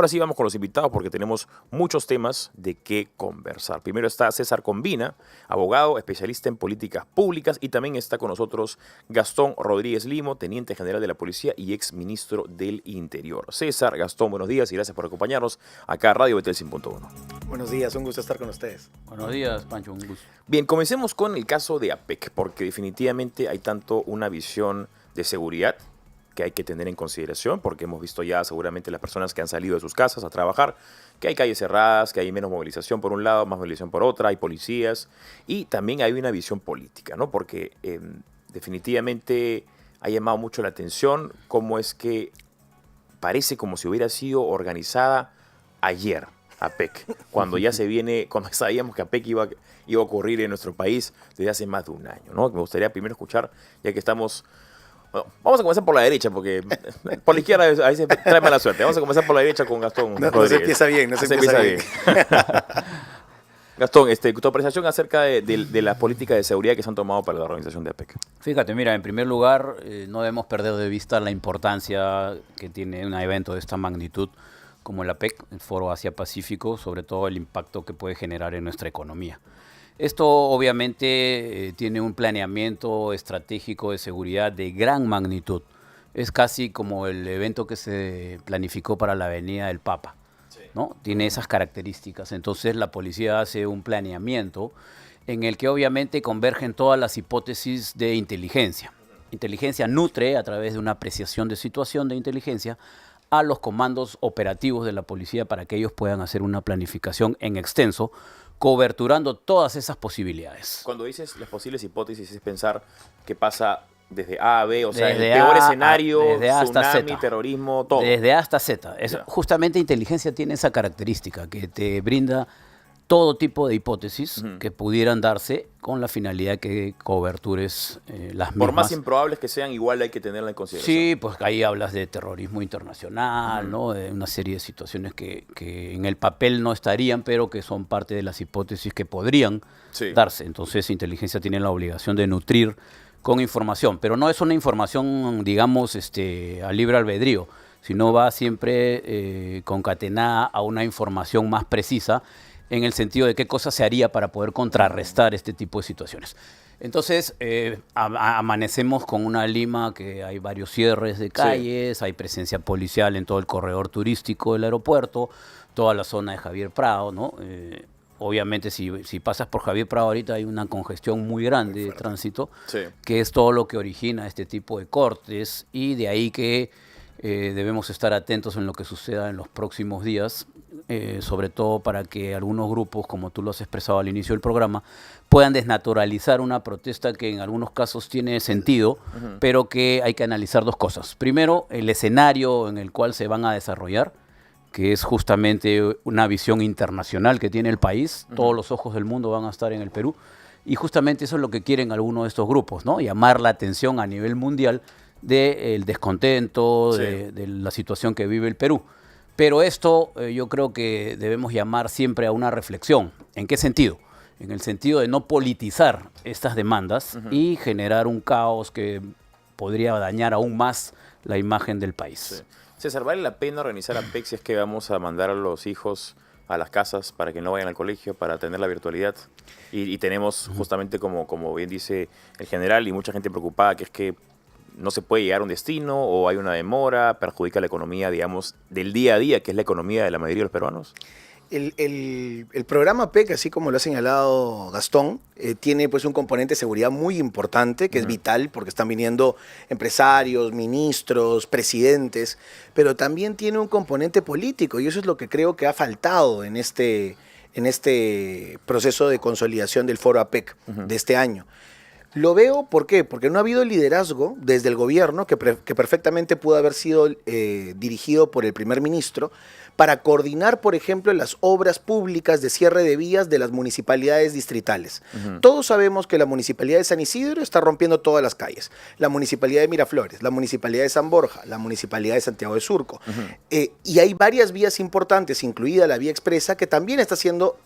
Ahora sí vamos con los invitados porque tenemos muchos temas de qué conversar. Primero está César Combina, abogado, especialista en políticas públicas, y también está con nosotros Gastón Rodríguez Limo, teniente general de la policía y ex ministro del Interior. César, Gastón, buenos días y gracias por acompañarnos acá a Radio Betel 100.1. Buenos días, un gusto estar con ustedes. Buenos días, Pancho, un gusto. Bien, comencemos con el caso de APEC, porque definitivamente hay tanto una visión de seguridad que hay que tener en consideración, porque hemos visto ya seguramente las personas que han salido de sus casas a trabajar, que hay calles cerradas, que hay menos movilización por un lado, más movilización por otra, hay policías, y también hay una visión política, ¿no? Porque definitivamente ha llamado mucho la atención cómo es que parece como si hubiera sido organizada ayer APEC, cuando ya se viene, cuando sabíamos que APEC iba a ocurrir en nuestro país desde hace más de un año, ¿no? Me gustaría primero escuchar, ya que estamos... Bueno, vamos a comenzar por la derecha, porque por la izquierda a veces trae mala suerte. Vamos a comenzar por la derecha con Gastón Rodríguez. No se empieza bien, no se empieza bien. Gastón, tu apreciación acerca de las políticas de seguridad que se han tomado para la organización de APEC. Fíjate, mira, en primer lugar, no debemos perder de vista la importancia que tiene un evento de esta magnitud como el APEC, el Foro Asia-Pacífico, sobre todo el impacto que puede generar en nuestra economía. Esto obviamente tiene un planeamiento estratégico de seguridad de gran magnitud. Es casi como el evento que se planificó para la Avenida del Papa, ¿no? Tiene esas características. Entonces la policía hace un planeamiento en el que obviamente convergen todas las hipótesis de inteligencia. Inteligencia nutre a través de una apreciación de situación de inteligencia a los comandos operativos de la policía para que ellos puedan hacer una planificación en extenso, coberturando todas esas posibilidades. Cuando dices las posibles hipótesis, es pensar qué pasa desde A a B, o sea, desde el peor A, escenario, desde A hasta tsunami, Z. terrorismo, todo. Desde A hasta Z. Ya. Justamente inteligencia tiene esa característica, que te brinda todo tipo de hipótesis que pudieran darse con la finalidad que cobertures las mismas. Por más improbables que sean, igual hay que tenerla en consideración. Sí, pues ahí hablas de terrorismo internacional, ¿no? De una serie de situaciones que en el papel no estarían, pero que son parte de las hipótesis que podrían darse. Entonces, inteligencia tiene la obligación de nutrir con información, pero no es una información, digamos, a libre albedrío, sino va siempre concatenada a una información más precisa en el sentido de qué cosa se haría para poder contrarrestar este tipo de situaciones. Entonces, amanecemos con una Lima que hay varios cierres de calles, hay presencia policial en todo el corredor turístico del aeropuerto, toda la zona de Javier Prado, ¿no? Obviamente, si pasas por Javier Prado ahorita hay una congestión muy grande de tránsito, que es todo lo que origina este tipo de cortes, y de ahí que debemos estar atentos en lo que suceda en los próximos días, sobre todo para que algunos grupos, como tú lo has expresado al inicio del programa, puedan desnaturalizar una protesta que en algunos casos tiene sentido, pero que hay que analizar dos cosas. Primero, el escenario en el cual se van a desarrollar, que es justamente una visión internacional que tiene el país. Todos los ojos del mundo van a estar en el Perú, y justamente eso es lo que quieren algunos de estos grupos, ¿no? Llamar la atención a nivel mundial del descontento, de la situación que vive el Perú. Pero esto yo creo que debemos llamar siempre a una reflexión. ¿En qué sentido? En el sentido de no politizar estas demandas y generar un caos que podría dañar aún más la imagen del país. César, ¿vale la pena organizar APEC si es que vamos a mandar a los hijos a las casas para que no vayan al colegio, para tener la virtualidad? Y tenemos justamente, como bien dice el general, y mucha gente preocupada, que es que no se puede llegar a un destino o hay una demora, perjudica la economía, digamos, del día a día, que es la economía de la mayoría de los peruanos. El programa PEC, así como lo ha señalado Gastón, tiene pues un componente de seguridad muy importante, que es vital, porque están viniendo empresarios, ministros, presidentes, pero también tiene un componente político, y eso es lo que creo que ha faltado en este proceso de consolidación del Foro APEC de este año. Lo veo, ¿por qué? Porque no ha habido liderazgo desde el gobierno, que perfectamente pudo haber sido dirigido por el primer ministro, para coordinar, por ejemplo, las obras públicas de cierre de vías de las municipalidades distritales. Todos sabemos que la municipalidad de San Isidro está rompiendo todas las calles, la municipalidad de Miraflores, la municipalidad de San Borja, la municipalidad de Santiago de Surco. Y hay varias vías importantes, incluida la vía expresa, que también está siendo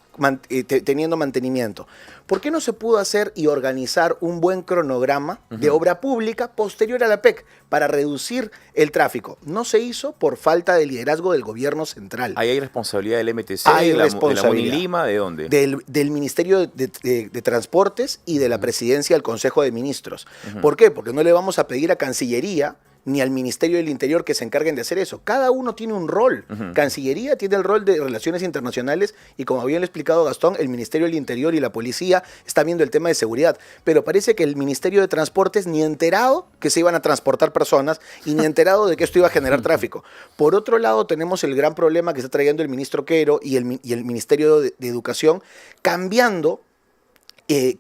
teniendo mantenimiento. ¿Por qué no se pudo hacer y organizar un buen cronograma de obra pública posterior a la PEC para reducir el tráfico? No se hizo por falta de liderazgo del gobierno central. Ahí hay responsabilidad del MTC, Hay de la responsabilidad. Lima, ¿de dónde? Del Ministerio de Transportes y de la Presidencia del Consejo de Ministros. ¿Por qué? Porque no le vamos a pedir a Cancillería ni al Ministerio del Interior que se encarguen de hacer eso. Cada uno tiene un rol. Cancillería tiene el rol de Relaciones Internacionales y, como había explicado Gastón, el Ministerio del Interior y la Policía están viendo el tema de seguridad. Pero parece que el Ministerio de Transportes ni enterado que se iban a transportar personas y ni enterado de que esto iba a generar tráfico. Por otro lado, tenemos el gran problema que está trayendo el ministro Quero y el Ministerio de Educación, cambiando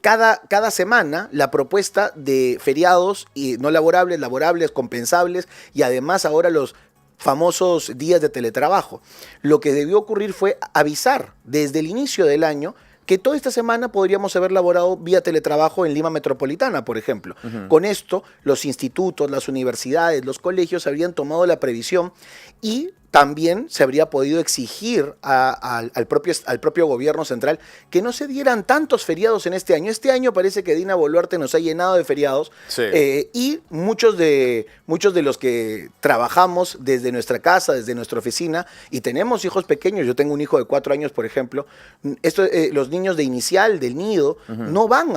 cada semana la propuesta de feriados y no laborables, laborables, compensables y además ahora los famosos días de teletrabajo. Lo que debió ocurrir fue avisar desde el inicio del año que toda esta semana podríamos haber laborado vía teletrabajo en Lima Metropolitana, por ejemplo. Con esto, los institutos, las universidades, los colegios habrían tomado la previsión y también se habría podido exigir al propio gobierno central que no se dieran tantos feriados en este año. Este año parece que Dina Boluarte nos ha llenado de feriados, Sí. Y muchos de los que trabajamos desde nuestra casa, desde nuestra oficina, y tenemos hijos pequeños, yo tengo un hijo de 4 años, por ejemplo, los niños de inicial, del nido, no van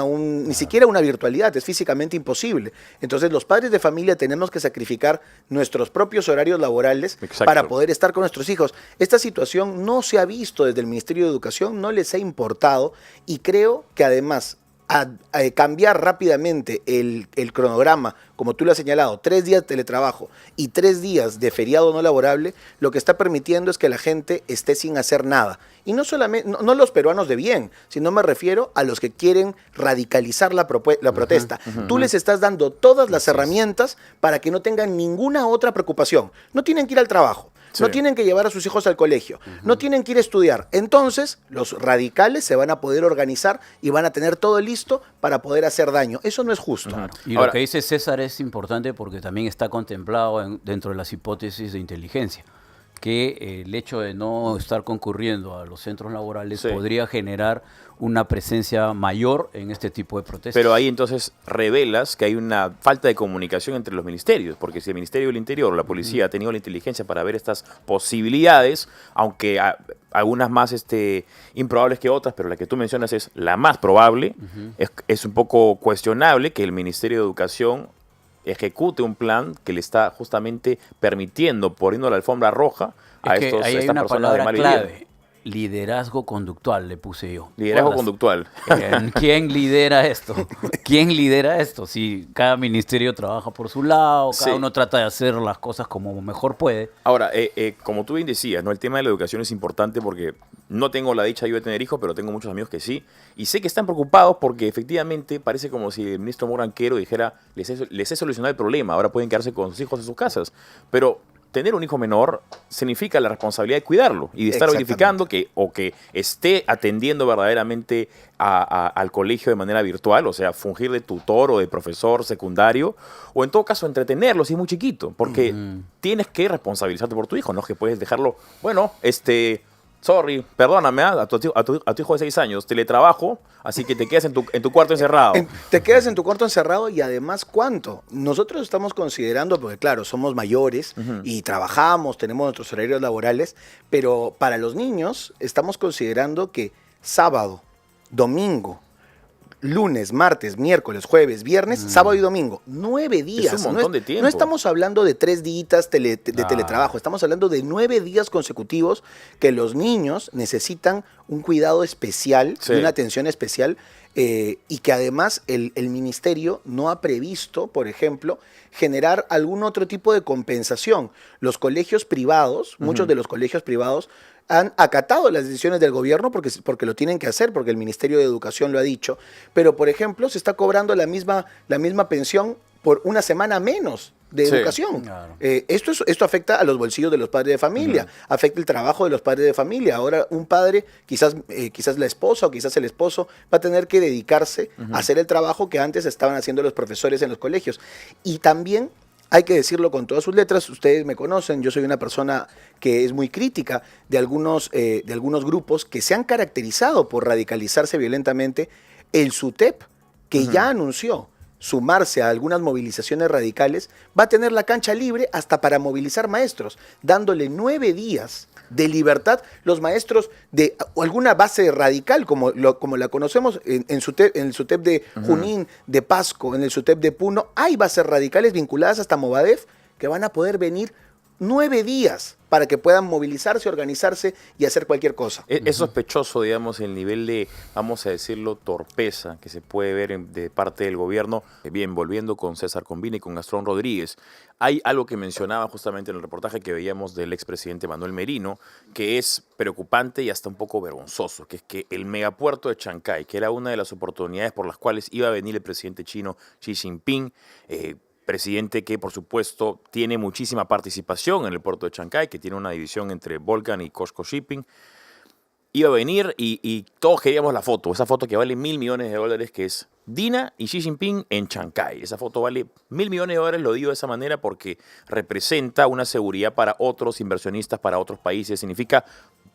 ni siquiera a una virtualidad, es físicamente imposible. Entonces los padres de familia tenemos que sacrificar nuestros propios horarios laborales. Exacto. Para poder estar con nuestros hijos. Esta situación no se ha visto desde el Ministerio de Educación, no les ha importado y creo que además a cambiar rápidamente el cronograma, como tú lo has señalado, 3 días de teletrabajo y 3 días de feriado no laborable, lo que está permitiendo es que la gente esté sin hacer nada. Y no solamente, no los peruanos de bien, sino me refiero a los que quieren radicalizar la protesta. Tú les estás dando todas las herramientas para que no tengan ninguna otra preocupación. No tienen que ir al trabajo. Sí. No tienen que llevar a sus hijos al colegio, no tienen que ir a estudiar. Entonces, los radicales se van a poder organizar y van a tener todo listo para poder hacer daño. Eso no es justo. Y Ahora, lo que dice César es importante porque también está contemplado dentro de las hipótesis de inteligencia, que el hecho de no estar concurriendo a los centros laborales Sí. podría generar una presencia mayor en este tipo de protestas. Pero ahí entonces revelas que hay una falta de comunicación entre los ministerios, porque si el Ministerio del Interior o la policía ha tenido la inteligencia para ver estas posibilidades, aunque algunas más improbables que otras, pero la que tú mencionas es la más probable, es un poco cuestionable que el Ministerio de Educación ejecute un plan que le está justamente permitiendo, poniendo la alfombra roja a Es que estas ahí hay una personas de palabra mal vivir. clave. Liderazgo conductual, le puse yo. Liderazgo ¿Recuerdas? conductual. ¿Quién lidera esto? ¿Quién lidera esto? Si cada ministerio trabaja por su lado, cada Sí. uno trata de hacer las cosas como mejor puede. Ahora, como tú bien decías, ¿no? El tema de la educación es importante porque no tengo la dicha yo de tener hijos, pero tengo muchos amigos que sí. Y sé que están preocupados porque efectivamente parece como si el ministro Moranquero dijera, les he solucionado el problema, ahora pueden quedarse con sus hijos en sus casas. Pero tener un hijo menor significa la responsabilidad de cuidarlo y de estar Exactamente. verificando que esté atendiendo verdaderamente al colegio de manera virtual, o sea, fungir de tutor o de profesor secundario, o en todo caso entretenerlo si es muy chiquito, porque tienes que responsabilizarte por tu hijo, no es que puedes dejarlo, bueno, sorry, perdóname, a tu hijo de 6 años, teletrabajo, así que te quedas en tu cuarto encerrado. Te quedas en tu cuarto encerrado y además, ¿cuánto? Nosotros estamos considerando, porque claro, somos mayores y trabajamos, tenemos nuestros horarios laborales, pero para los niños estamos considerando que sábado, domingo, lunes, martes, miércoles, jueves, viernes, sábado y domingo. 9 días. Es un montón de tiempo. No estamos hablando de 3 días de teletrabajo, estamos hablando de 9 días consecutivos que los niños necesitan un cuidado especial, Sí. y una atención especial, y que además el ministerio no ha previsto, por ejemplo, generar algún otro tipo de compensación. Los colegios privados, muchos de los colegios privados, han acatado las decisiones del gobierno porque lo tienen que hacer, porque el Ministerio de Educación lo ha dicho. Pero, por ejemplo, se está cobrando la misma pensión por una semana menos de Sí. educación. Claro. Esto afecta a los bolsillos de los padres de familia, afecta el trabajo de los padres de familia. Ahora un padre, quizás la esposa o quizás el esposo, va a tener que dedicarse a hacer el trabajo que antes estaban haciendo los profesores en los colegios. Y también Hay que decirlo con todas sus letras. Ustedes me conocen, yo soy una persona que es muy crítica de algunos grupos que se han caracterizado por radicalizarse violentamente. El SUTEP, que ya anunció sumarse a algunas movilizaciones radicales, va a tener la cancha libre hasta para movilizar maestros, dándole 9 días de libertad los maestros de alguna base radical, como la conocemos en el SUTEP de Junín, de Pasco, en el SUTEP de Puno. Hay bases radicales vinculadas hasta Movadef que van a poder venir 9 días para que puedan movilizarse, organizarse y hacer cualquier cosa. Es sospechoso, digamos, el nivel de, vamos a decirlo, torpeza que se puede ver de parte del gobierno. Bien, volviendo con César Combina y con Gastón Rodríguez, hay algo que mencionaba justamente en el reportaje que veíamos del expresidente Manuel Merino, que es preocupante y hasta un poco vergonzoso, que es que el megapuerto de Chancay, que era una de las oportunidades por las cuales iba a venir el presidente chino Xi Jinping, presidente que, por supuesto, tiene muchísima participación en el puerto de Chancay, que tiene una división entre Volcan y COSCO Shipping, iba a venir y todos queríamos la foto, esa foto que vale $1.000 millones, que es Dina y Xi Jinping en Chancay. Esa foto vale $1.000 millones, lo digo de esa manera porque representa una seguridad para otros inversionistas, para otros países. Significa,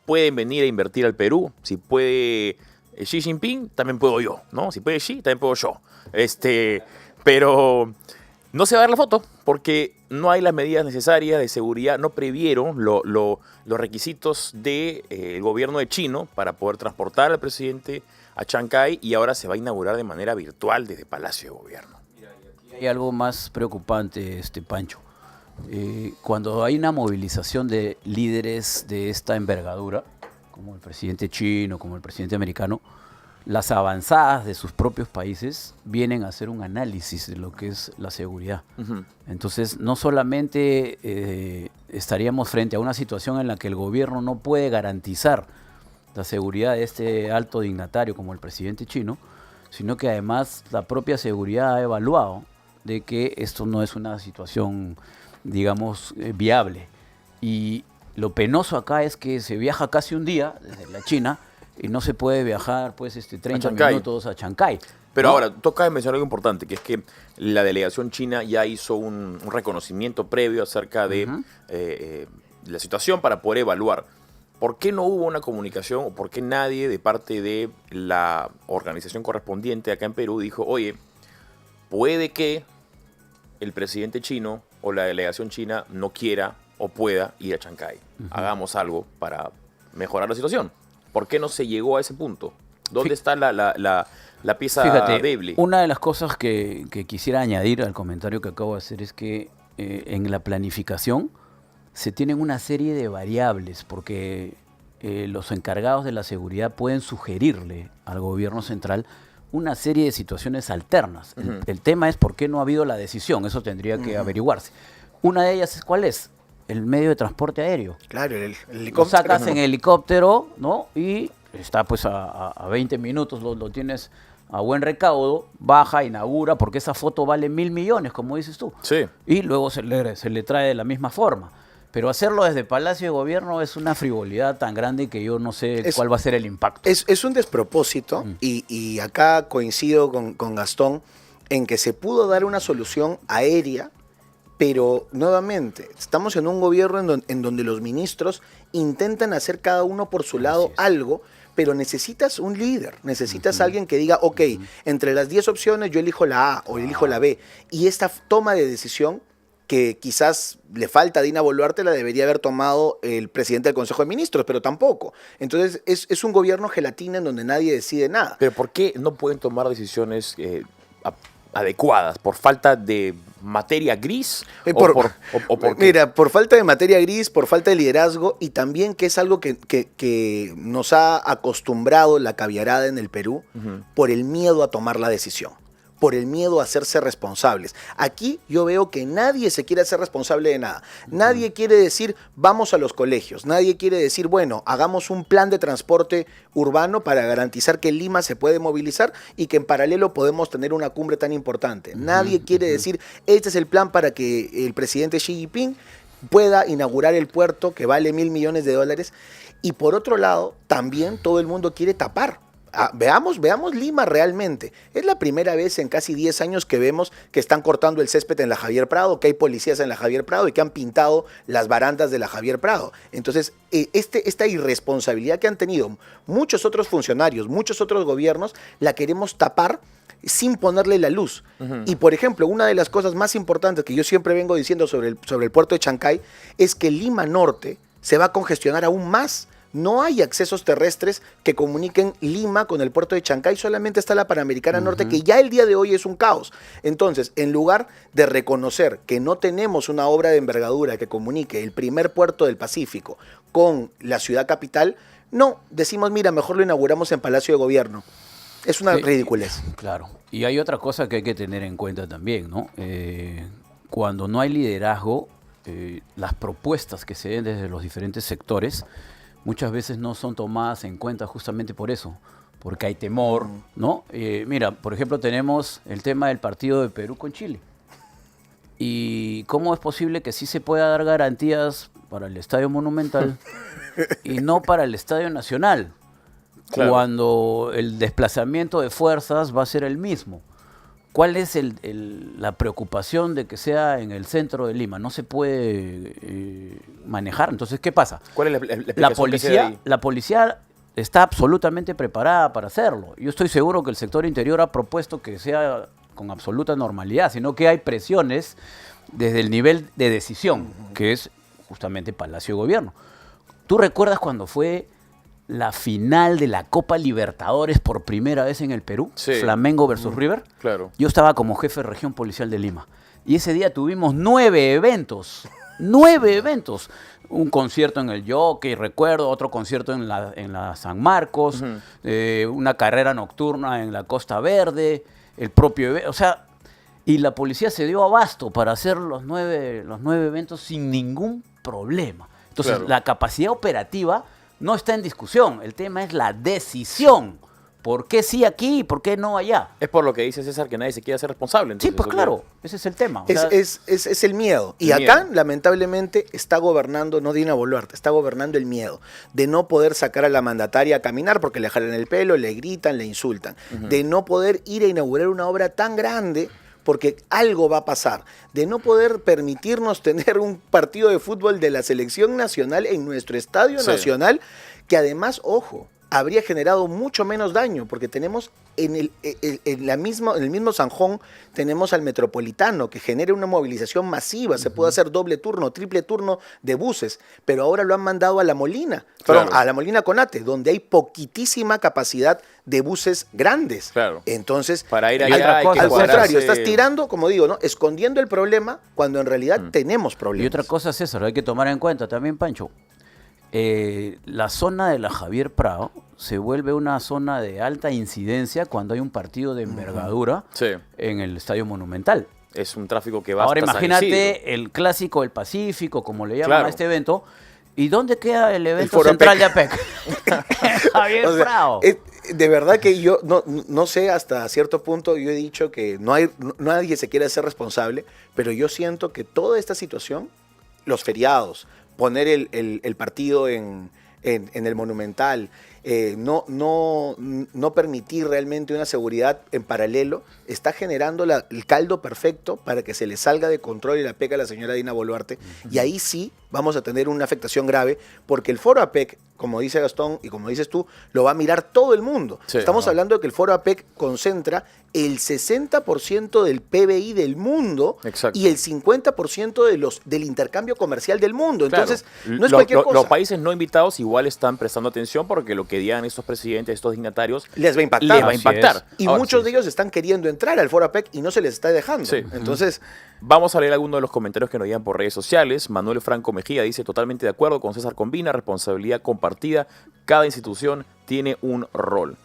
pueden venir a invertir al Perú, si puede Xi Jinping, también puedo yo, ¿no? Si puede Xi, también puedo yo. Pero no se va a dar la foto porque no hay las medidas necesarias de seguridad, no previeron los requisitos del gobierno de Chino para poder transportar al presidente a Chancay y ahora se va a inaugurar de manera virtual desde Palacio de Gobierno. Hay algo más preocupante, Pancho. Cuando hay una movilización de líderes de esta envergadura, como el presidente chino, como el presidente americano, las avanzadas de sus propios países vienen a hacer un análisis de lo que es la seguridad. Entonces, no solamente estaríamos frente a una situación en la que el gobierno no puede garantizar la seguridad de este alto dignatario como el presidente chino, sino que además la propia seguridad ha evaluado de que esto no es una situación, digamos, viable. Y lo penoso acá es que se viaja casi un día desde la China y no se puede viajar pues 30 minutos a Chancay. Pero ¿no? ahora, toca mencionar algo importante, que es que la delegación china ya hizo un reconocimiento previo acerca de la situación para poder evaluar. ¿Por qué no hubo una comunicación o por qué nadie de parte de la organización correspondiente acá en Perú dijo, oye, puede que el presidente chino o la delegación china no quiera o pueda ir a Chancay? Hagamos algo para mejorar la situación. ¿Por qué no se llegó a ese punto? ¿Dónde está la pieza débil? Una de las cosas que quisiera añadir al comentario que acabo de hacer es que en la planificación se tienen una serie de variables, porque los encargados de la seguridad pueden sugerirle al gobierno central una serie de situaciones alternas. El tema es por qué no ha habido la decisión, eso tendría que averiguarse. Una de ellas es ¿cuál es? El medio de transporte aéreo. Claro, el helicóptero. Lo sacas en helicóptero, ¿no? Y está pues a 20 minutos, lo tienes a buen recaudo, baja, inaugura, porque esa foto vale $1.000 millones, como dices tú. Sí. Y luego se le trae de la misma forma. Pero hacerlo desde Palacio de Gobierno es una frivolidad tan grande que yo no sé cuál va a ser el impacto. Es un despropósito y acá coincido con Gastón en que se pudo dar una solución aérea, pero nuevamente estamos en un gobierno en donde los ministros intentan hacer cada uno por su lado algo, pero necesitas un líder, necesitas alguien que diga, ok, entre las 10 opciones yo elijo la A o elijo la B, y esta toma de decisión que quizás le falta a Dina Boluarte la debería haber tomado el presidente del Consejo de Ministros, pero tampoco. Entonces es un gobierno gelatina en donde nadie decide nada. Pero ¿por qué no pueden tomar decisiones adecuadas? ¿Por falta de materia gris? Mira, por falta de materia gris, por falta de liderazgo, y también que es algo que nos ha acostumbrado la caviarada en el Perú, por el miedo a tomar la decisión, por el miedo a hacerse responsables. Aquí yo veo que nadie se quiere hacer responsable de nada. Nadie quiere decir, vamos a los colegios. Nadie quiere decir, bueno, hagamos un plan de transporte urbano para garantizar que Lima se puede movilizar y que en paralelo podemos tener una cumbre tan importante. Nadie quiere decir, este es el plan para que el presidente Xi Jinping pueda inaugurar el puerto que vale $1.000 millones. Y por otro lado, también todo el mundo quiere tapar Veamos Lima realmente. Es la primera vez en casi 10 años que vemos que están cortando el césped en la Javier Prado, que hay policías en la Javier Prado y que han pintado las barandas de la Javier Prado. Entonces, esta irresponsabilidad que han tenido muchos otros funcionarios, muchos otros gobiernos, la queremos tapar sin ponerle la luz. Y, por ejemplo, una de las cosas más importantes que yo siempre vengo diciendo sobre el puerto de Chancay es que Lima Norte se va a congestionar aún más. No hay accesos terrestres que comuniquen Lima con el puerto de Chancay, solamente está la Panamericana Norte, que ya el día de hoy es un caos. Entonces, en lugar de reconocer que no tenemos una obra de envergadura que comunique el primer puerto del Pacífico con la ciudad capital, no, decimos, mira, mejor lo inauguramos en Palacio de Gobierno. Es una ridiculez. Claro. Y hay otra cosa que hay que tener en cuenta también, ¿no? Cuando no hay liderazgo, las propuestas que se den desde los diferentes sectores muchas veces no son tomadas en cuenta justamente por eso, porque hay temor, ¿no? Mira, por ejemplo, tenemos el tema del partido de Perú con Chile. ¿Y cómo es posible que sí se pueda dar garantías para el Estadio Monumental y no para el Estadio Nacional? Claro. Cuando el desplazamiento de fuerzas va a ser el mismo. ¿Cuál es la preocupación de que sea en el centro de Lima? No se puede manejar. Entonces, ¿qué pasa? ¿Cuál es la policía está absolutamente preparada para hacerlo. Yo estoy seguro que el sector interior ha propuesto que sea con absoluta normalidad, sino que hay presiones desde el nivel de decisión, que es justamente Palacio de Gobierno. ¿Tú recuerdas cuando fue la final de la Copa Libertadores por primera vez en el Perú? Sí. Flamengo versus River. Claro. Yo estaba como jefe de región policial de Lima. Y ese día tuvimos 9 eventos. 9 eventos. Un concierto en el Jockey, recuerdo, otro concierto en la San Marcos, una carrera nocturna en la Costa Verde, el propio evento. O sea, y la policía se dio abasto para hacer los 9 eventos sin ningún problema. Entonces, claro, la capacidad operativa no está en discusión, el tema es la decisión. ¿Por qué sí aquí y por qué no allá? Es por lo que dice César que nadie se quiere hacer responsable. Entonces, sí, pues claro, ese es el tema. Es el miedo. Y acá, lamentablemente, está gobernando, no Dina Boluarte, está gobernando el miedo de no poder sacar a la mandataria a caminar porque le jalan el pelo, le gritan, le insultan. De no poder ir a inaugurar una obra tan grande porque algo va a pasar, de no poder permitirnos tener un partido de fútbol de la selección nacional en nuestro estadio nacional, que además, ojo, habría generado mucho menos daño, porque tenemos en el mismo Sanjón, tenemos al Metropolitano, que genera una movilización masiva, se puede hacer doble turno, triple turno de buses, pero ahora lo han mandado a La Molina, perdón, a La Molina Conate, donde hay poquitísima capacidad de buses grandes. Claro. Entonces, para ir allá al contrario, estás tirando, como digo, ¿no?, escondiendo el problema cuando en realidad tenemos problemas. Y otra cosa, César, hay que tomar en cuenta también, Pancho, la zona de la Javier Prado se vuelve una zona de alta incidencia cuando hay un partido de envergadura en el Estadio Monumental. Es un tráfico que va ahora hasta imagínate el Clásico del Pacífico, como le llaman a este evento. ¿Y dónde queda el evento central de APEC? Javier Prado. De verdad que yo no sé, hasta cierto punto yo he dicho que nadie se quiere hacer responsable, pero yo siento que toda esta situación, los feriados, poner el partido en el Monumental, no permitir realmente una seguridad en paralelo, está generando el caldo perfecto para que se le salga de control y la APEC a la señora Dina Boluarte. Y ahí sí vamos a tener una afectación grave, porque el foro APEC, como dice Gastón y como dices tú, lo va a mirar todo el mundo. Estamos hablando de que el foro APEC concentra el 60% del PBI del mundo. Exacto. Y el 50% del intercambio comercial del mundo. Entonces, no es cualquier cosa. Los países no invitados igual están prestando atención porque lo que digan estos presidentes, estos dignatarios, les va a impactar. Y muchos de ellos están queriendo entrar al foro APEC y no se les está dejando. Entonces, vamos a leer algunos de los comentarios que nos llegan por redes sociales. Manuel Franco Mejía dice: totalmente de acuerdo con César Combina, responsabilidad compartida, cada institución tiene un rol.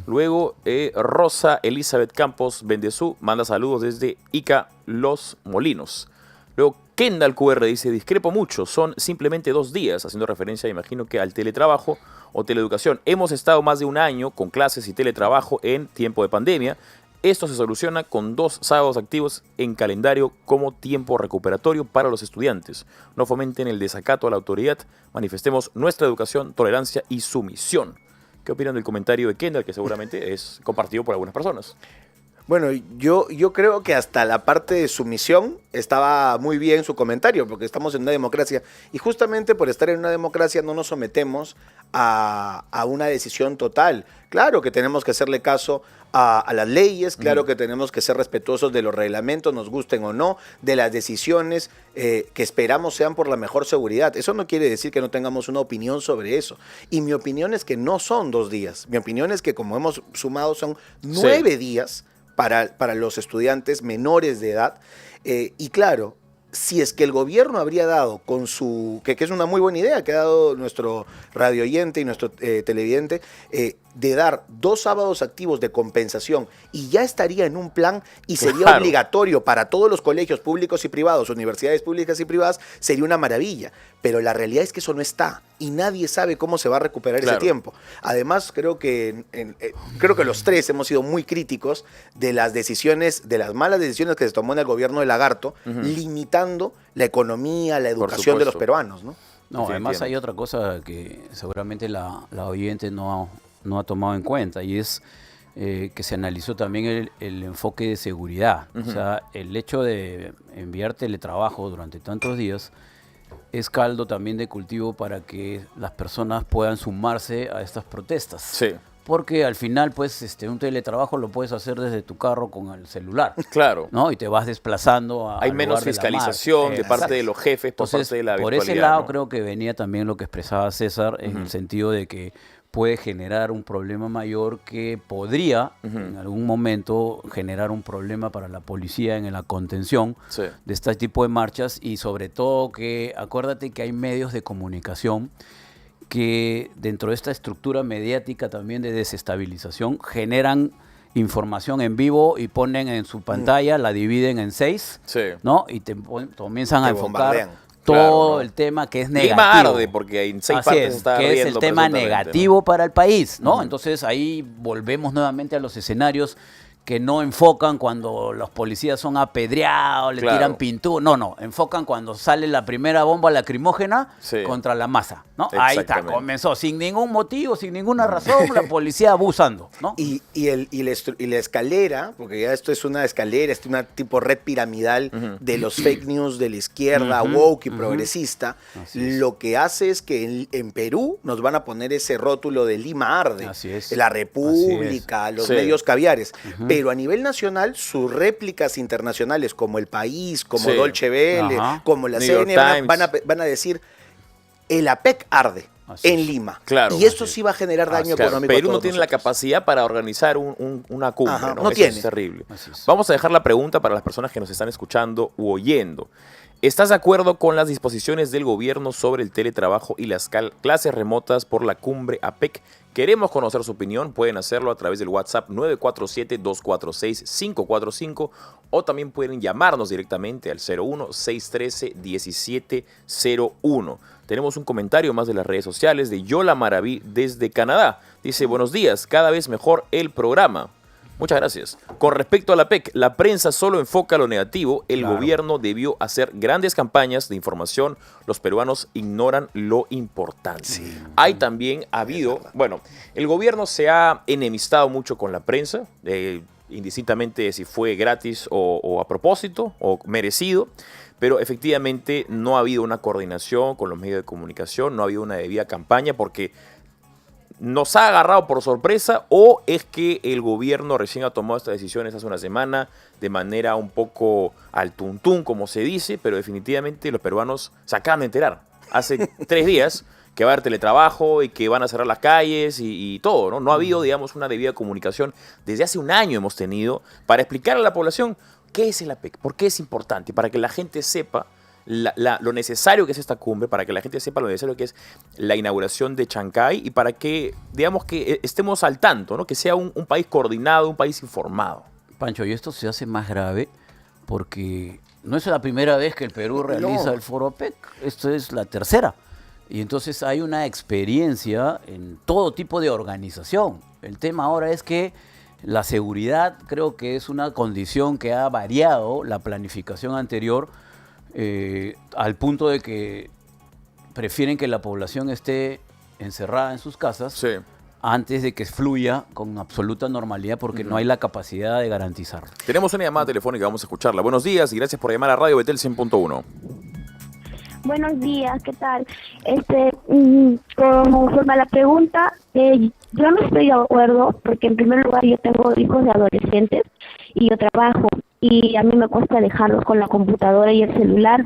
Luego, Rosa Elizabeth Campos Bendezú manda saludos desde Ica Los Molinos. Luego, Kendall QR dice: discrepo mucho, son simplemente 2 días, haciendo referencia, imagino que al teletrabajo o teleeducación. Hemos estado más de un año con clases y teletrabajo en tiempo de pandemia. Esto se soluciona con 2 sábados activos en calendario como tiempo recuperatorio para los estudiantes. No fomenten el desacato a la autoridad, manifestemos nuestra educación, tolerancia y sumisión. ¿Qué opinan del comentario de Kendall, que seguramente es compartido por algunas personas? Bueno, yo creo que hasta la parte de sumisión estaba muy bien su comentario, porque estamos en una democracia. Y justamente por estar en una democracia no nos sometemos a una decisión total. Claro que tenemos que hacerle caso a las leyes, claro que tenemos que ser respetuosos de los reglamentos, nos gusten o no, de las decisiones que esperamos sean por la mejor seguridad. Eso no quiere decir que no tengamos una opinión sobre eso. Y mi opinión es que no son 2 días. Mi opinión es que, como hemos sumado, son 9 días para los estudiantes menores de edad. Y claro, si es que el gobierno habría dado con su, que es una muy buena idea que ha dado nuestro radio oyente y nuestro televidente, de dar 2 sábados activos de compensación, y ya estaría en un plan y sería obligatorio para todos los colegios públicos y privados, universidades públicas y privadas, sería una maravilla. Pero la realidad es que eso no está y nadie sabe cómo se va a recuperar ese tiempo. Además, creo que los 3 hemos sido muy críticos de las decisiones, de las malas decisiones que se tomó en el gobierno de Lagarto, limitando la economía, la educación de los peruanos, ¿no? No, además hay otra cosa que seguramente la oyente no ha tomado en cuenta, y es que se analizó también el enfoque de seguridad. O sea, el hecho de enviar teletrabajo durante tantos días es caldo también de cultivo para que las personas puedan sumarse a estas protestas. Sí. Porque al final, pues, un teletrabajo lo puedes hacer desde tu carro con el celular. Claro. ¿No? Y te vas desplazando a Hay menos fiscalización de parte de los jefes por parte de la virtualidad. Por ese lado, ¿no? creo que venía también lo que expresaba César, en el sentido de que puede generar un problema mayor que podría en algún momento generar un problema para la policía en la contención de este tipo de marchas, y sobre todo que acuérdate que hay medios de comunicación que dentro de esta estructura mediática también de desestabilización generan información en vivo y ponen en su pantalla, la dividen en 6, ¿no? Y te comienzan a enfocar todo el tema que es negativo. Lima arde porque en 6 partes está que es el tema negativo, ¿no?, para el país, ¿no? Entonces ahí volvemos nuevamente a los escenarios que no enfocan cuando los policías son apedreados, le tiran pintura. No, enfocan cuando sale la primera bomba lacrimógena contra la masa, ¿no? Ahí está, comenzó, sin ningún motivo, sin ninguna razón, la policía abusando, ¿no? Y la escalera, porque ya esto es una escalera, es una tipo red piramidal de los fake news de la izquierda, woke y progresista, lo que hace es que en Perú nos van a poner ese rótulo de Lima arde, la República, los medios caviares. Pero a nivel nacional, sus réplicas internacionales como El País, como Dolce Welle, como la CNN, van a decir, el APEC arde en Lima. Claro, y esto sí va a generar daño económico. Perú no tiene la capacidad para organizar una cumbre, ¿no? Eso tiene. Es terrible. Vamos a dejar la pregunta para las personas que nos están escuchando u oyendo. ¿Estás de acuerdo con las disposiciones del gobierno sobre el teletrabajo y las clases remotas por la cumbre APEC? Queremos conocer su opinión. Pueden hacerlo a través del WhatsApp 947-246-545 o también pueden llamarnos directamente al 01-613-1701. Tenemos un comentario más de las redes sociales de Yola Maraví desde Canadá. Dice, buenos días, cada vez mejor el programa. Muchas gracias. Con respecto a la PEC, la prensa solo enfoca lo negativo. El gobierno debió hacer grandes campañas de información. Los peruanos ignoran lo importante. Hay también habido, el gobierno se ha enemistado mucho con la prensa, indistintamente si fue gratis o a propósito o merecido. Pero efectivamente no ha habido una coordinación con los medios de comunicación, no ha habido una debida campaña porque nos ha agarrado por sorpresa, o es que el gobierno recién ha tomado estas decisiones hace una semana de manera un poco al tuntún, como se dice, pero definitivamente los peruanos se acaban de enterar hace 3 días que va a haber teletrabajo y que van a cerrar las calles y todo, ¿no? No ha habido, digamos, una debida comunicación. Desde hace un año hemos tenido para explicar a la población qué es el APEC, por qué es importante, para que la gente sepa lo necesario que es esta cumbre, para que la gente sepa lo necesario que es la inauguración de Chancay y para que, digamos, que estemos al tanto, ¿no? Que sea un país coordinado, un país informado. Pancho, y esto se hace más grave porque no es la primera vez que el Perú realiza el foro APEC, esto es la tercera. Y entonces hay una experiencia en todo tipo de organización. El tema ahora es que la seguridad creo que es una condición que ha variado la planificación anterior, al punto de que prefieren que la población esté encerrada en sus casas antes de que fluya con absoluta normalidad, porque no hay la capacidad de garantizarlo. Tenemos una llamada telefónica, vamos a escucharla. Buenos días y gracias por llamar a Radio Betel 100.1. Buenos días, ¿qué tal? Conforme a la pregunta, yo no estoy de acuerdo porque en primer lugar yo tengo hijos de adolescentes y yo trabajo y a mí me cuesta dejarlos con la computadora y el celular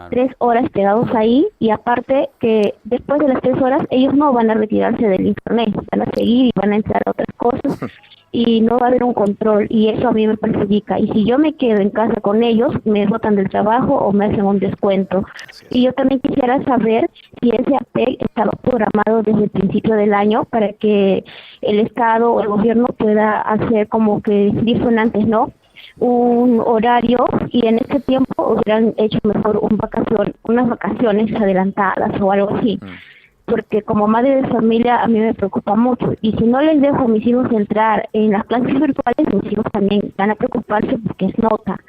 3 horas pegados ahí, y aparte que después de las 3 horas ellos no van a retirarse del internet, van a seguir y van a entrar a otras cosas y no va a haber un control, y eso a mí me perjudica. Y si yo me quedo en casa con ellos, me botan del trabajo o me hacen un descuento. Y yo también quisiera saber si ese APEC estaba programado desde el principio del año para que el Estado o el gobierno pueda hacer, como que dicen antes, ¿no?, un horario, y en ese tiempo hubieran hecho mejor unas vacaciones adelantadas o algo así. Porque como madre de familia a mí me preocupa mucho, y si no les dejo a mis hijos entrar en las clases virtuales, mis hijos también van a preocuparse porque es nota.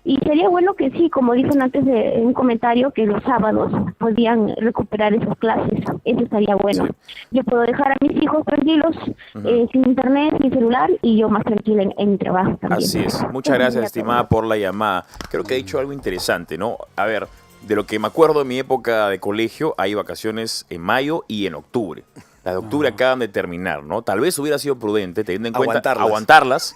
Y sería bueno que sí, como dicen antes de un comentario, que los sábados podían recuperar esas clases. Eso estaría bueno. Sí. Yo puedo dejar a mis hijos tranquilos, sin internet, sin celular, y yo más tranquila en mi trabajo también. Así es. Muchas gracias, estimada, por la llamada. Creo que ha dicho algo interesante, ¿no? A ver, de lo que me acuerdo de mi época de colegio, hay vacaciones en mayo y en octubre. Las de octubre acaban de terminar, ¿no? Tal vez hubiera sido prudente, teniendo en cuenta aguantarlas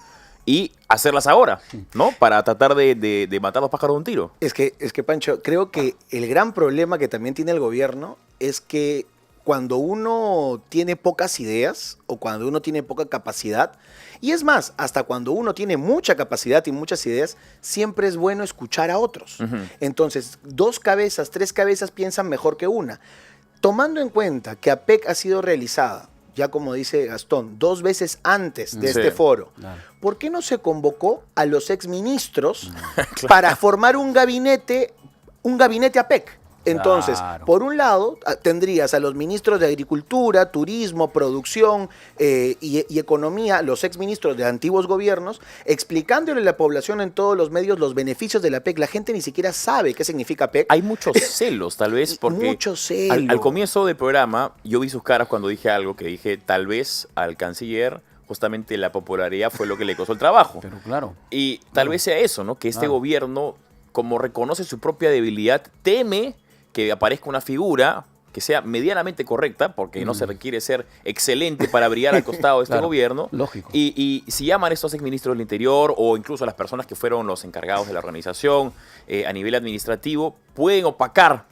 y hacerlas ahora, ¿no? Para tratar de matar los pájaros de un tiro. Es que, Pancho, creo que el gran problema que también tiene el gobierno es que cuando uno tiene pocas ideas o cuando uno tiene poca capacidad, y es más, hasta cuando uno tiene mucha capacidad y muchas ideas, siempre es bueno escuchar a otros. Entonces, 2 cabezas, 3 cabezas piensan mejor que una. Tomando en cuenta que APEC ha sido realizada, ya como dice Gastón, 2 veces antes de este foro, ¿por qué no se convocó a los exministros para formar un gabinete APEC? Entonces, por un lado, tendrías a los ministros de Agricultura, Turismo, Producción y Economía, los exministros de antiguos gobiernos, explicándole a la población en todos los medios los beneficios de la APEC. La gente ni siquiera sabe qué significa APEC. Hay muchos celos, tal vez, porque al comienzo del programa yo vi sus caras cuando dije algo que dije, tal vez al canciller justamente la popularidad fue lo que le costó el trabajo. Pero claro. Y tal vez sea eso, ¿no? Que este gobierno, como reconoce su propia debilidad, teme que aparezca una figura que sea medianamente correcta, porque no se requiere ser excelente para brillar al costado de este gobierno. Lógico. Y si llaman a estos exministros del Interior o incluso a las personas que fueron los encargados de la organización a nivel administrativo, pueden opacar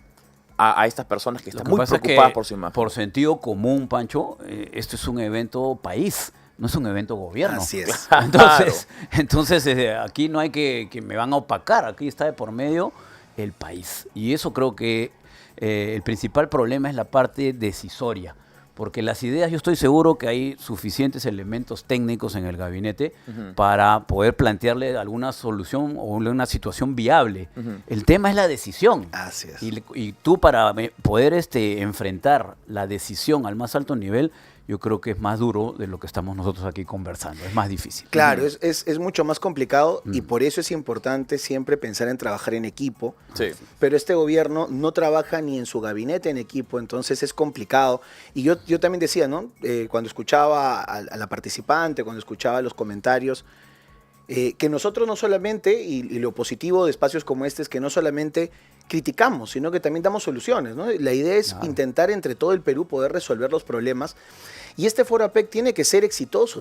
a estas personas que están muy preocupadas por su imagen. Por sentido común, Pancho, esto es un evento país. No es un evento gobierno. Así es. Entonces aquí no hay que me van a opacar. Aquí está de por medio el país. Y eso creo que el principal problema es la parte decisoria. Porque las ideas, yo estoy seguro que hay suficientes elementos técnicos en el gabinete para poder plantearle alguna solución o una situación viable. El tema es la decisión. Así es. Y tú, para poder enfrentar la decisión al más alto nivel, yo creo que es más duro de lo que estamos nosotros aquí conversando. Es más difícil. Claro, es mucho más complicado y por eso es importante siempre pensar en trabajar en equipo. Sí. Pero este gobierno no trabaja ni en su gabinete en equipo, entonces es complicado. Y yo también decía, ¿no? Cuando escuchaba a la participante, cuando escuchaba los comentarios, que nosotros no solamente, y lo positivo de espacios como este es que no solamente criticamos, sino que también damos soluciones, ¿no? La idea es intentar entre todo el Perú poder resolver los problemas. Y este foro APEC tiene que ser exitoso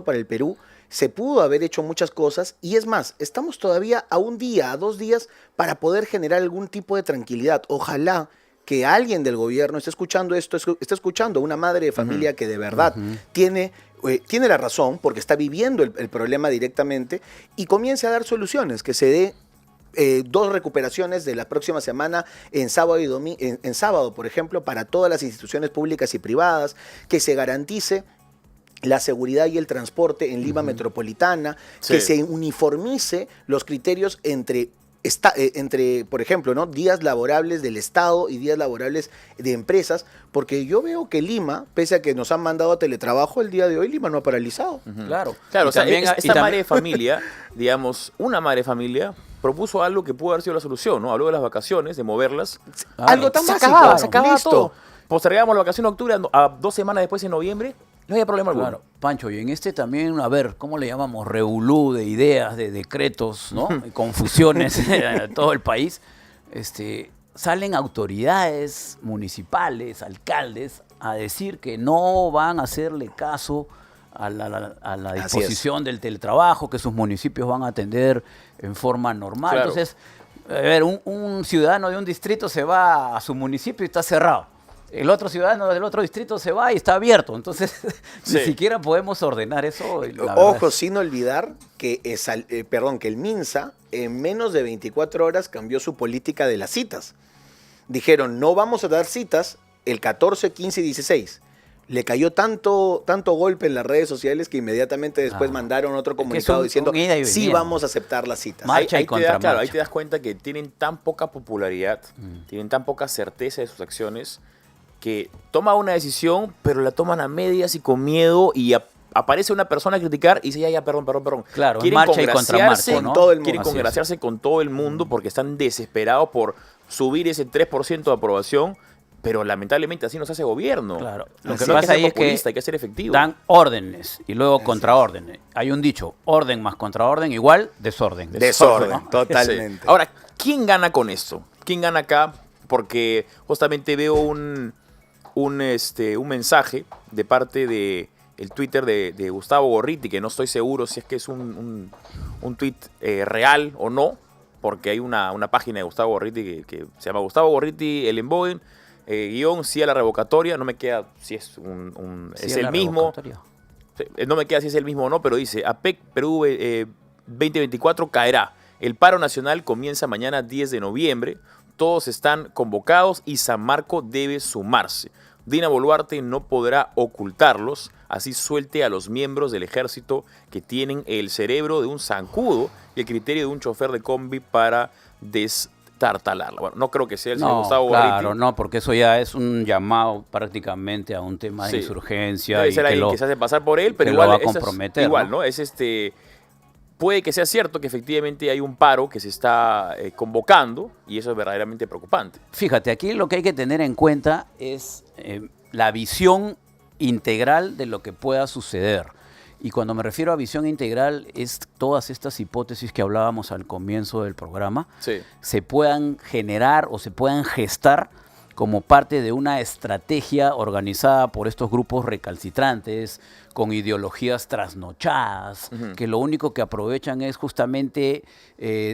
para el Perú. Se pudo haber hecho muchas cosas y es más, estamos todavía a 1 día, a 2 días para poder generar algún tipo de tranquilidad. Ojalá que alguien del gobierno esté escuchando esto, esté escuchando a una madre de familia que de verdad tiene la razón porque está viviendo el problema directamente y comience a dar soluciones, que se dé 2 recuperaciones de la próxima semana en sábado y domingo, en sábado, por ejemplo, para todas las instituciones públicas y privadas, que se garantice la seguridad y el transporte en Lima metropolitana, que se uniformice los criterios entre, por ejemplo, ¿no?, días laborables del Estado y días laborables de empresas, porque yo veo que Lima, pese a que nos han mandado a teletrabajo, el día de hoy Lima no ha paralizado. Claro, o sea, esta madre de familia, digamos, una madre de familia propuso algo que pudo haber sido la solución, ¿no? Habló de las vacaciones, de moverlas. Algo tan básico. Se acababa todo. postergamos la vacación de octubre a 2 semanas después en noviembre, no hay problema alguno. Claro, Pancho, y en este también, a ver, ¿cómo le llamamos? Revolú de ideas, de decretos, ¿no? Confusiones en todo el país. Salen autoridades municipales, alcaldes, a decir que no van a hacerle caso a la disposición del teletrabajo, que sus municipios van a atender en forma normal. Claro. Entonces, a ver, un ciudadano de un distrito se va a su municipio y está cerrado. El otro ciudadano del otro distrito se va y está abierto. Entonces, ni siquiera podemos ordenar eso. Ojo, sin olvidar que, que el MINSA en menos de 24 horas cambió su política de las citas. Dijeron, no vamos a dar citas el 14, 15 y 16. Le cayó tanto golpe en las redes sociales que inmediatamente después mandaron otro comunicado diciendo, sí vamos a aceptar las citas. Ahí te das cuenta que tienen tan poca popularidad, tienen tan poca certeza de sus acciones, que toma una decisión, pero la toman a medias y con miedo, y aparece una persona a criticar y dice, ya, perdón. Claro, quieren marcha y contramarcha, ¿no? Quieren congraciarse con todo el mundo porque están desesperados por subir ese 3% de aprobación, pero lamentablemente así no se hace gobierno. Claro. Lo que pasa ahí es que hay que ser efectivo. Dan órdenes y luego contraórdenes. Hay un dicho, orden más contraorden igual desorden. Desorden, ¿no? Totalmente. Sí. Ahora, ¿quién gana con esto? ¿Quién gana acá? Porque justamente veo un mensaje de parte de el Twitter de Gustavo Gorriti, que no estoy seguro si es que es un tweet real o no, porque hay una página de Gustavo Gorriti que se llama Gustavo Gorriti Ellenbogen, guión sí a la revocatoria. No me queda si es es el mismo. No me queda si es el mismo o no, pero dice, APEC Perú 2024 caerá. El paro nacional comienza mañana 10 de noviembre. Todos están convocados y San Marco debe sumarse. Dina Boluarte no podrá ocultarlos, así suelte a los miembros del ejército que tienen el cerebro de un zancudo y el criterio de un chofer de combi para destartalarla. Bueno, no creo que sea el señor Gustavo Gorriti. Claro, no, porque eso ya es un llamado prácticamente a un tema de insurgencia. Debe ser alguien que se hace pasar por él, pero igual lo va a comprometer, igual, ¿no? Puede que sea cierto que efectivamente hay un paro que se está convocando, y eso es verdaderamente preocupante. Fíjate, aquí lo que hay que tener en cuenta es la visión integral de lo que pueda suceder. Y cuando me refiero a visión integral, es todas estas hipótesis que hablábamos al comienzo del programa, se puedan generar o se puedan gestar como parte de una estrategia organizada por estos grupos recalcitrantes, con ideologías trasnochadas, que lo único que aprovechan es justamente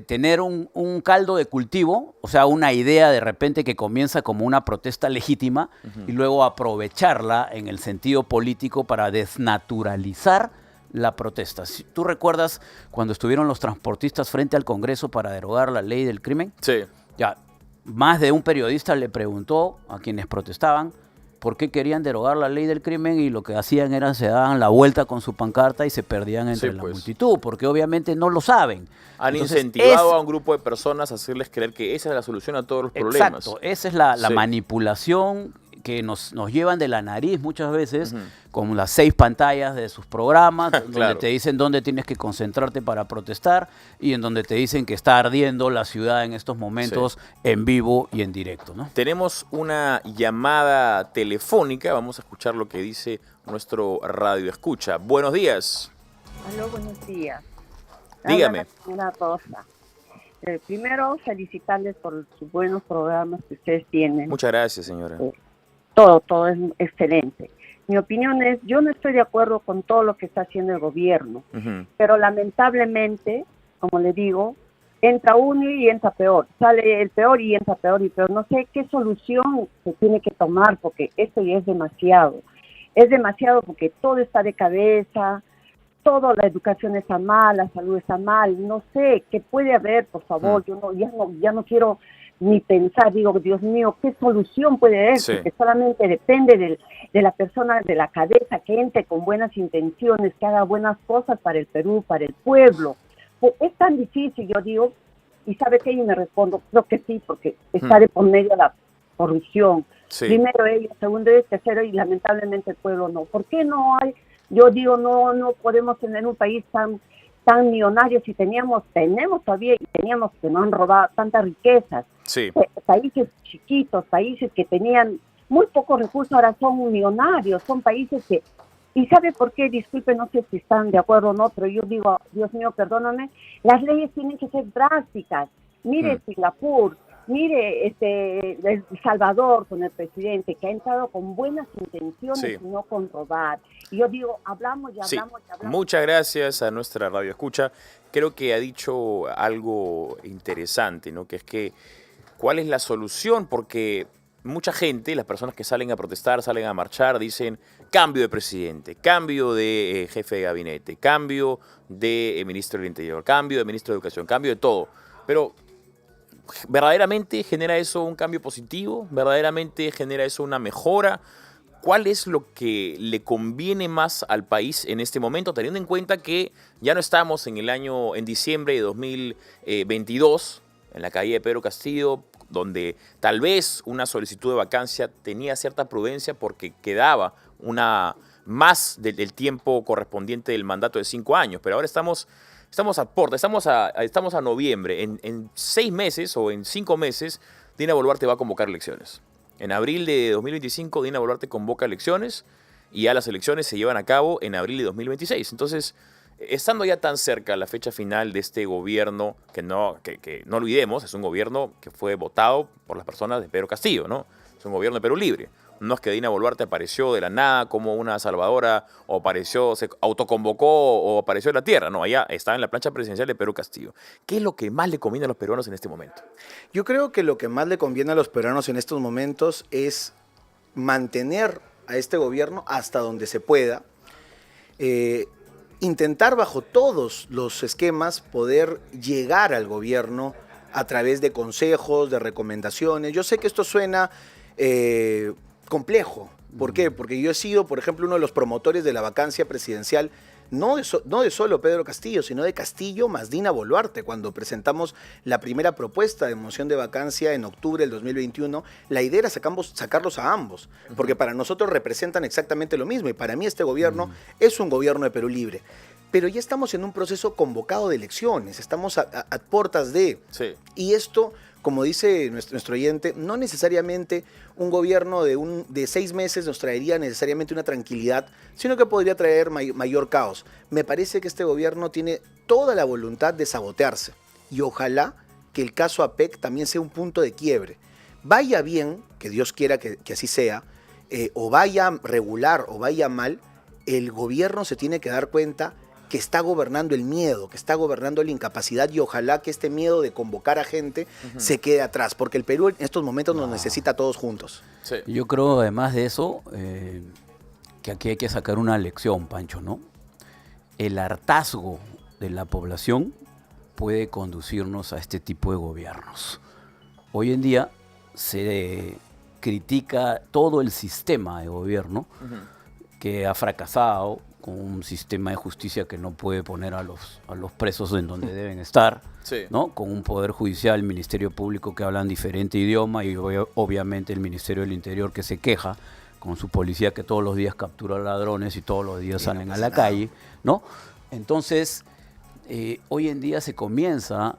tener un caldo de cultivo, o sea, una idea de repente que comienza como una protesta legítima y luego aprovecharla en el sentido político para desnaturalizar la protesta. ¿Tú recuerdas cuando estuvieron los transportistas frente al Congreso para derogar la ley del crimen? Sí. Ya, más de un periodista le preguntó a quienes protestaban por qué querían derogar la ley del crimen, y lo que hacían era se daban la vuelta con su pancarta y se perdían entre la multitud, porque obviamente no lo saben. Han incentivado a un grupo de personas a hacerles creer que esa es la solución a todos los problemas. Exacto, esa es la manipulación que nos llevan de la nariz muchas veces, con las 6 pantallas de sus programas, donde te dicen dónde tienes que concentrarte para protestar, y en donde te dicen que está ardiendo la ciudad en estos momentos en vivo y en directo, ¿no? Tenemos una llamada telefónica, vamos a escuchar lo que dice nuestro radio escucha. Buenos días. Aló, buenos días. Dígame. Una cosa. Primero, felicitarles por sus buenos programas que ustedes tienen. Muchas gracias, señora. Todo es excelente. Mi opinión es, yo no estoy de acuerdo con todo lo que está haciendo el gobierno, pero lamentablemente, como le digo, entra uno y entra peor, sale el peor y entra peor y peor. No sé qué solución se tiene que tomar, porque esto ya es demasiado. Es demasiado porque todo está de cabeza, toda la educación está mal, la salud está mal, no sé, ¿qué puede haber, por favor? Yo ya no quiero ni pensar, digo, Dios mío, ¿qué solución puede haber? Porque solamente depende de la persona, de la cabeza, que entre con buenas intenciones, que haga buenas cosas para el Perú, para el pueblo. Pues es tan difícil, yo digo, y ¿sabe qué? Y me respondo, creo que sí, porque está de por medio la corrupción. Primero ellos, segundo ellos, tercero, y lamentablemente el pueblo no. ¿Por qué no hay? Yo digo, no podemos tener un país tan millonarios, y tenemos todavía, y teníamos que no han robado tantas riquezas. Países chiquitos, países que tenían muy pocos recursos, ahora son millonarios, son países que... ¿Y sabe por qué? Disculpe, no sé si están de acuerdo o no, pero yo digo, Dios mío, perdóname, las leyes tienen que ser drásticas. Mire Singapur, mire El Salvador con el presidente, que ha entrado con buenas intenciones y no con robar. Y yo digo, hablamos y hablamos y hablamos. Muchas gracias a nuestra radio escucha. Creo que ha dicho algo interesante, ¿no? Que es que, ¿cuál es la solución? Porque mucha gente, las personas que salen a protestar, salen a marchar, dicen cambio de presidente, cambio de jefe de gabinete, cambio de ministro del Interior, cambio de ministro de Educación, cambio de todo. Pero, ¿verdaderamente genera eso un cambio positivo? ¿Verdaderamente genera eso una mejora? ¿Cuál es lo que le conviene más al país en este momento, teniendo en cuenta que ya no estamos en diciembre de 2022, en la caída de Pedro Castillo, donde tal vez una solicitud de vacancia tenía cierta prudencia porque quedaba más del tiempo correspondiente del mandato de 5 años, pero ahora estamos a noviembre. En 6 meses o en 5 meses, Dina Boluarte va a convocar elecciones. En abril de 2025, Dina Boluarte convoca elecciones y ya las elecciones se llevan a cabo en abril de 2026. Entonces, estando ya tan cerca la fecha final de este gobierno, que no olvidemos, es un gobierno que fue votado por las personas de Pedro Castillo, ¿no? Es un gobierno de Perú Libre. No es que Dina Boluarte apareció de la nada como una salvadora, o se autoconvocó o apareció de la tierra. No, ella estaba en la plancha presidencial de Pedro Castillo. ¿Qué es lo que más le conviene a los peruanos en este momento? Yo creo que lo que más le conviene a los peruanos en estos momentos es mantener a este gobierno hasta donde se pueda, intentar bajo todos los esquemas poder llegar al gobierno a través de consejos, de recomendaciones. Yo sé que esto suena complejo. ¿Por qué? Porque yo he sido, por ejemplo, uno de los promotores de la vacancia presidencial, no de solo Pedro Castillo, sino de Castillo más Dina Boluarte. Cuando presentamos la primera propuesta de moción de vacancia en octubre del 2021, la idea era sacarlos a ambos, porque para nosotros representan exactamente lo mismo, y para mí este gobierno es un gobierno de Perú Libre. Pero ya estamos en un proceso convocado de elecciones, estamos a puertas de... Sí. Y esto, como dice nuestro oyente, no necesariamente un gobierno de 6 meses nos traería necesariamente una tranquilidad, sino que podría traer mayor caos. Me parece que este gobierno tiene toda la voluntad de sabotearse, y ojalá que el caso APEC también sea un punto de quiebre. Vaya bien, que Dios quiera que así sea, o vaya regular o vaya mal, el gobierno se tiene que dar cuenta que está gobernando el miedo, que está gobernando la incapacidad, y ojalá que este miedo de convocar a gente se quede atrás, porque el Perú en estos momentos nos necesita a todos juntos. Sí. Yo creo, además de eso, que aquí hay que sacar una lección, Pancho, ¿no? El hartazgo de la población puede conducirnos a este tipo de gobiernos. Hoy en día se critica todo el sistema de gobierno que ha fracasado, con un sistema de justicia que no puede poner a los presos en donde deben estar, ¿no? Con un poder judicial, Ministerio Público que hablan diferente idioma, y obviamente el Ministerio del Interior que se queja, con su policía que todos los días captura ladrones y todos los días salen a la calle, ¿no? Entonces, hoy en día se comienza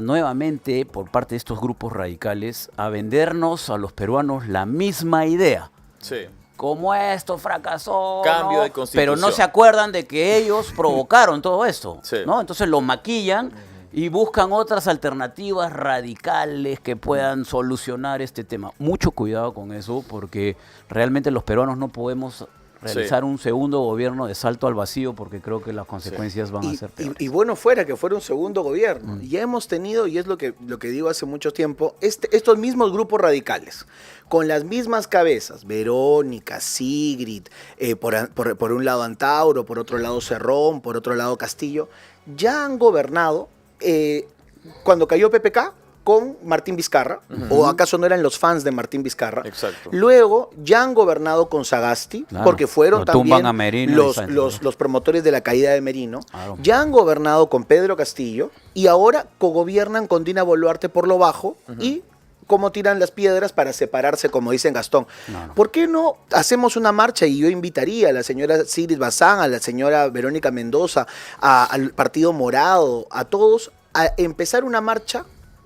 nuevamente, por parte de estos grupos radicales, a vendernos a los peruanos la misma idea. Sí. Como esto fracasó, Cambio ¿no? de constitución. Pero no se acuerdan de que ellos provocaron todo esto, Sí. ¿no? Entonces lo maquillan y buscan otras alternativas radicales que puedan solucionar este tema. Mucho cuidado con eso, porque realmente los peruanos no podemos realizar un segundo gobierno de salto al vacío, porque creo que las consecuencias van a ser peores. Y bueno fuera que fuera un segundo gobierno. Ya hemos tenido, y es lo que digo hace mucho tiempo, estos mismos grupos radicales, con las mismas cabezas, Verónica, Sigrid, por un lado Antauro, por otro lado Cerrón, por otro lado Castillo, ya han gobernado cuando cayó PPK, con Martín Vizcarra, o acaso no eran los fans de Martín Vizcarra. Exacto. Luego ya han gobernado con Sagasti, Claro, porque fueron también a Merino los promotores de la caída de Merino. Claro. Ya han gobernado con Pedro Castillo, y ahora cogobiernan con Dina Boluarte por lo bajo, y cómo tiran las piedras para separarse, como dicen Gastón. Claro. ¿Por qué no hacemos una marcha? Y yo invitaría a la señora Sigrid Bazán, a la señora Verónica Mendoza, al Partido Morado, a todos, a empezar una marcha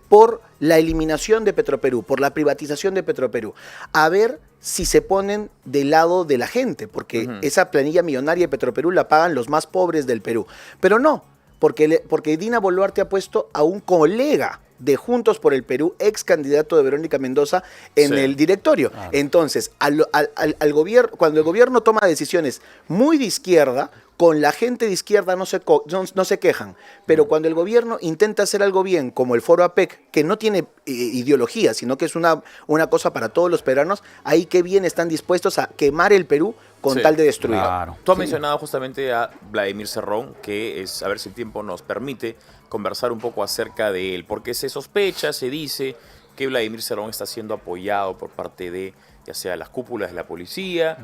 por la eliminación de Petroperú, por la privatización de Petroperú, a ver si se ponen del lado de la gente, porque esa planilla millonaria de Petroperú la pagan los más pobres del Perú. Pero no, porque Dina Boluarte ha puesto a un colega de Juntos por el Perú, ex candidato de Verónica Mendoza, en el directorio. Claro. Entonces, al gobierno, cuando el gobierno toma decisiones muy de izquierda, con la gente de izquierda no se quejan, pero cuando el gobierno intenta hacer algo bien, como el Foro APEC, que no tiene ideología, sino que es una cosa para todos los peruanos, ahí qué bien están dispuestos a quemar el Perú con tal de destruirlo. Claro. Tú has mencionado justamente a Vladimir Cerrón, que es, a ver si el tiempo nos permite, conversar un poco acerca de él, porque se sospecha, se dice que Vladimir Cerrón está siendo apoyado por parte de ya sea las cúpulas de la policía,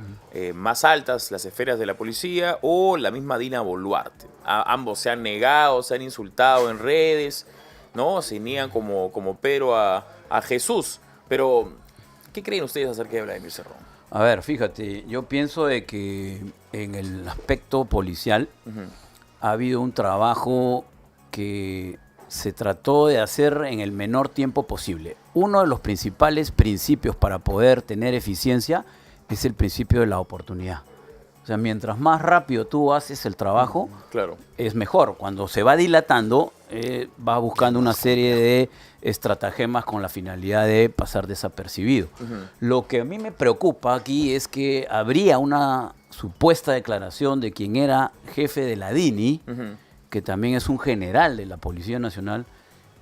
más altas, las esferas de la policía, o la misma Dina Boluarte. Ambos se han negado, se han insultado en redes, ¿no? Se niegan como Pedro a Jesús. Pero, ¿qué creen ustedes acerca de Vladimir Cerrón? A ver, fíjate, yo pienso de que en el aspecto policial ha habido un trabajo que se trató de hacer en el menor tiempo posible. Uno de los principales principios para poder tener eficiencia es el principio de la oportunidad. O sea, mientras más rápido tú haces el trabajo, claro, es mejor. Cuando se va dilatando, va buscando una serie de estratagemas con la finalidad de pasar desapercibido. Lo que a mí me preocupa aquí es que habría una supuesta declaración de quien era jefe de la DINI, que también es un general de la Policía Nacional,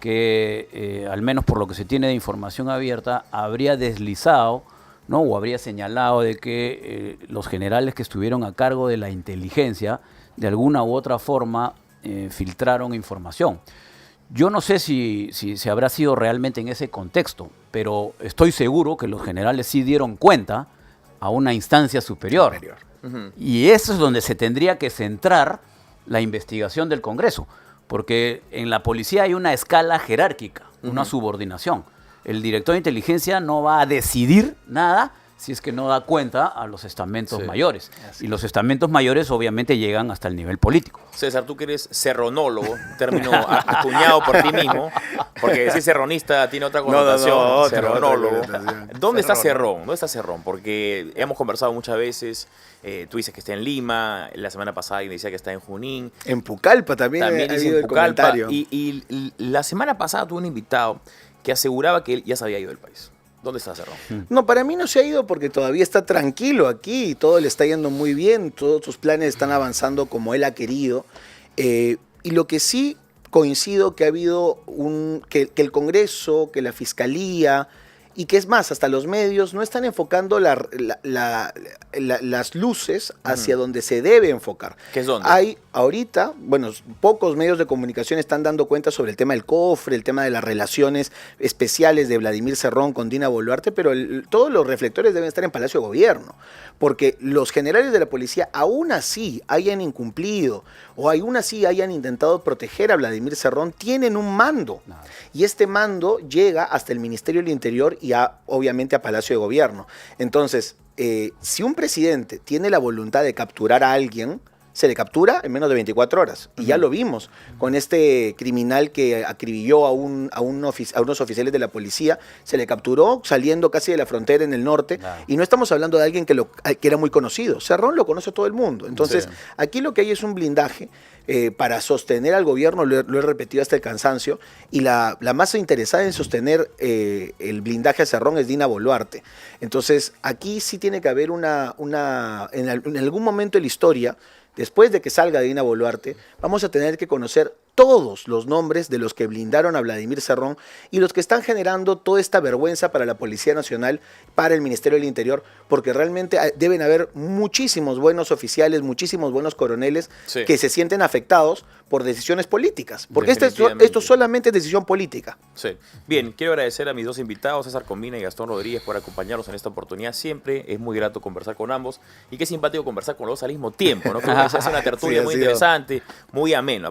que al menos por lo que se tiene de información abierta, habría deslizado, ¿no? O habría señalado de que los generales que estuvieron a cargo de la inteligencia, de alguna u otra forma, filtraron información. Yo no sé si habrá sido realmente en ese contexto, pero estoy seguro que los generales sí dieron cuenta a una instancia superior. Y eso es donde se tendría que centrar la investigación del Congreso, porque en la policía hay una escala jerárquica, una subordinación. El director de inteligencia no va a decidir nada si es que no da cuenta a los estamentos mayores. Y los estamentos mayores obviamente llegan hasta el nivel político. César, tú que eres serronólogo, término acuñado por ti mismo, porque decir serronista tiene otra connotación, serronólogo. ¿Dónde está Cerrón? ¿Dónde está Cerrón? Porque hemos conversado muchas veces, tú dices que está en Lima, la semana pasada decía que está en Junín. En Pucallpa también ha habido el comentario. Y la semana pasada tuve un invitado que aseguraba que él ya se había ido del país. ¿Dónde está Cerrón? No, para mí no se ha ido porque todavía está tranquilo aquí, todo le está yendo muy bien, todos sus planes están avanzando como él ha querido. Y lo que sí coincido que ha habido que el Congreso, que la Fiscalía, y que es más, hasta los medios no están enfocando las luces hacia donde se debe enfocar. ¿Qué es dónde? Hay ahorita, bueno, pocos medios de comunicación están dando cuenta sobre el tema del cofre, el tema de las relaciones especiales de Vladimir Cerrón con Dina Boluarte, pero todos los reflectores deben estar en Palacio de Gobierno, porque los generales de la policía aún así hayan incumplido o aún así hayan intentado proteger a Vladimir Cerrón, tienen un mando. Y este mando llega hasta el Ministerio del Interior y obviamente a Palacio de Gobierno. Entonces, si un presidente tiene la voluntad de capturar a alguien, se le captura en menos de 24 horas. Y ya lo vimos con este criminal que acribilló a unos oficiales de la policía. Se le capturó saliendo casi de la frontera en el norte. Y no estamos hablando de alguien que era muy conocido. Cerrón lo conoce todo el mundo. Entonces, aquí lo que hay es un blindaje para sostener al gobierno, lo he repetido hasta el cansancio, y la más interesada en sostener el blindaje a Cerrón es Dina Boluarte. Entonces, aquí sí tiene que haber en algún momento de la historia, después de que salga Dina Boluarte, vamos a tener que conocer todos los nombres de los que blindaron a Vladimir Cerrón y los que están generando toda esta vergüenza para la Policía Nacional, para el Ministerio del Interior, porque realmente deben haber muchísimos buenos oficiales, muchísimos buenos coroneles que se sienten afectados por decisiones políticas, porque esto solamente es decisión política. Sí. Bien, quiero agradecer a mis dos invitados, César Combina y Gastón Rodríguez, por acompañarnos en esta oportunidad. Siempre es muy grato conversar con ambos y qué simpático conversar con los dos al mismo tiempo, ¿no? Creo que se hace una tertulia muy interesante, muy amena.